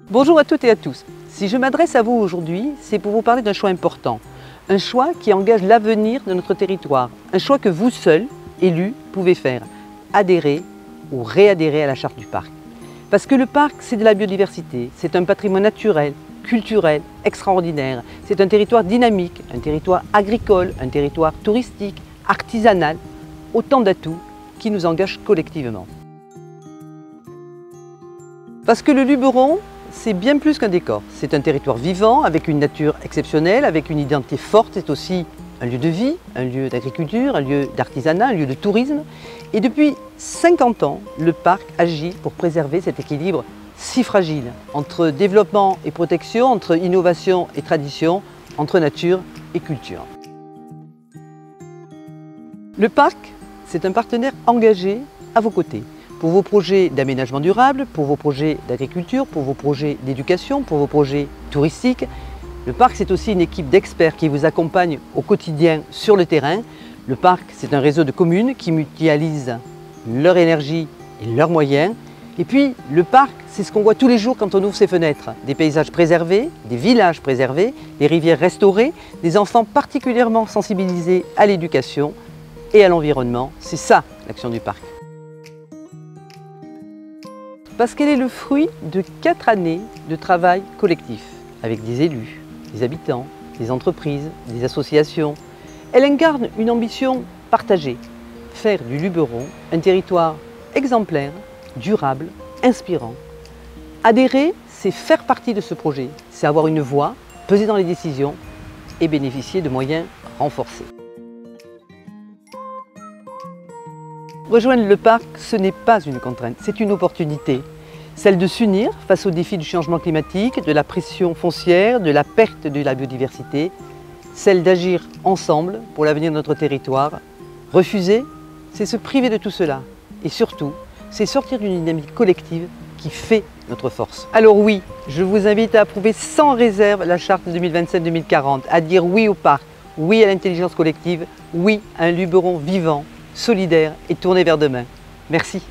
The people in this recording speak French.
Bonjour à toutes et à tous. Si je m'adresse à vous aujourd'hui, c'est pour vous parler d'un choix important. Un choix qui engage l'avenir de notre territoire. Un choix que vous seuls, élus, pouvez faire. Adhérer ou réadhérer à la charte du parc. Parce que le parc, c'est de la biodiversité, c'est un patrimoine naturel, culturel, extraordinaire. C'est un territoire dynamique, un territoire agricole, un territoire touristique, artisanal. Autant d'atouts qui nous engagent collectivement. Parce que le Luberon, c'est bien plus qu'un décor. C'est un territoire vivant, avec une nature exceptionnelle, avec une identité forte. C'est aussi un lieu de vie, un lieu d'agriculture, un lieu d'artisanat, un lieu de tourisme. Et depuis 50 ans, le parc agit pour préserver cet équilibre si fragile entre développement et protection, entre innovation et tradition, entre nature et culture. Le parc, c'est un partenaire engagé à vos côtés. Pour vos projets d'aménagement durable, pour vos projets d'agriculture, pour vos projets d'éducation, pour vos projets touristiques. Le parc, c'est aussi une équipe d'experts qui vous accompagne au quotidien sur le terrain. Le parc, c'est un réseau de communes qui mutualisent leur énergie et leurs moyens. Et puis, le parc, c'est ce qu'on voit tous les jours quand on ouvre ses fenêtres. Des paysages préservés, des villages préservés, des rivières restaurées, des enfants particulièrement sensibilisés à l'éducation et à l'environnement. C'est ça, l'action du parc. Parce qu'elle est le fruit de 4 années de travail collectif avec des élus, des habitants, des entreprises, des associations. Elle incarne une ambition partagée, faire du Luberon un territoire exemplaire, durable, inspirant. Adhérer, c'est faire partie de ce projet, c'est avoir une voix, peser dans les décisions et bénéficier de moyens renforcés. Rejoindre le parc, ce n'est pas une contrainte, c'est une opportunité. Celle de s'unir face aux défis du changement climatique, de la pression foncière, de la perte de la biodiversité. Celle d'agir ensemble pour l'avenir de notre territoire. Refuser, c'est se priver de tout cela. Et surtout, c'est sortir d'une dynamique collective qui fait notre force. Alors oui, je vous invite à approuver sans réserve la charte 2027-2040, à dire oui au parc, oui à l'intelligence collective, oui à un Luberon vivant, solidaire et tourné vers demain. Merci.